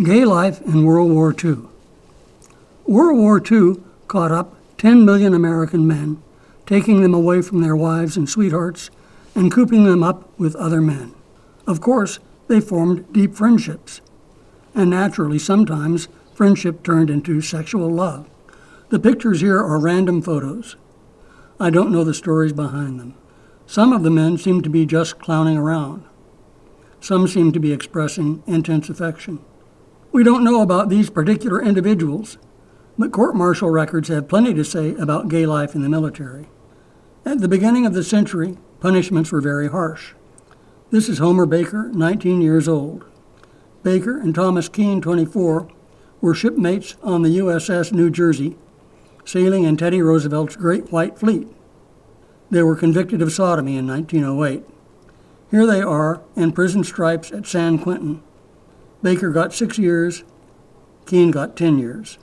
Gay life in World War II. World War II caught up 10 million American men, taking them away from their wives and sweethearts and cooping them up with other men. Of course, they formed deep friendships. And naturally, sometimes friendship turned into sexual love. The pictures here are random photos. I don't know the stories behind them. Some of the men seem to be just clowning around. Some seem to be expressing intense affection. We don't know about these particular individuals, but court-martial records have plenty to say about gay life in the military. At the beginning of the century, punishments were very harsh. This is Homer Baker, 19 years old. Baker and Thomas Keene, 24, were shipmates on the USS New Jersey, sailing in Teddy Roosevelt's Great White Fleet. They were convicted of sodomy in 1908. Here they are in prison stripes at San Quentin. Baker got 6 years, Keene got 10 years.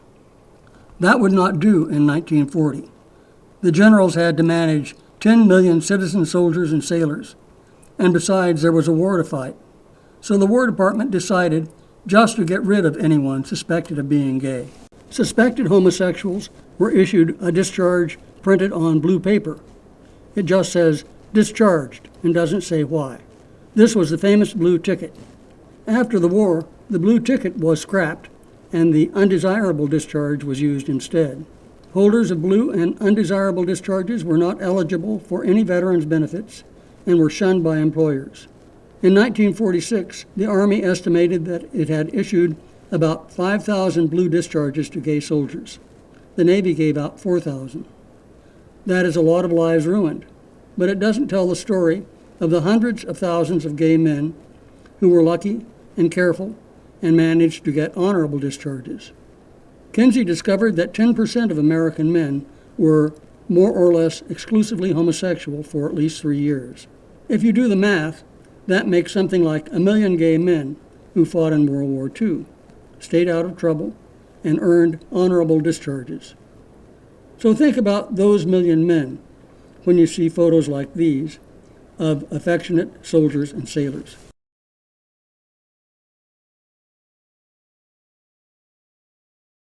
That would not do in 1940. The generals had to manage 10 million citizen soldiers and sailors, and besides, there was a war to fight. So the War Department decided just to get rid of anyone suspected of being gay. Suspected homosexuals were issued a discharge printed on blue paper. It just says, "discharged," and doesn't say why. This was the famous blue ticket. After the war, the blue ticket was scrapped, and the undesirable discharge was used instead. Holders of blue and undesirable discharges were not eligible for any veterans' benefits and were shunned by employers. In 1946, the Army estimated that it had issued about 5,000 blue discharges to gay soldiers. The Navy gave out 4,000. That is a lot of lives ruined, but it doesn't tell the story of the hundreds of thousands of gay men who were lucky and careful and managed to get honorable discharges. Kinsey discovered that 10% of American men were more or less exclusively homosexual for at least 3 years. If you do the math, that makes something like 1 million gay men who fought in World War II, stayed out of trouble, and earned honorable discharges. So think about those million men when you see photos like these of affectionate soldiers and sailors.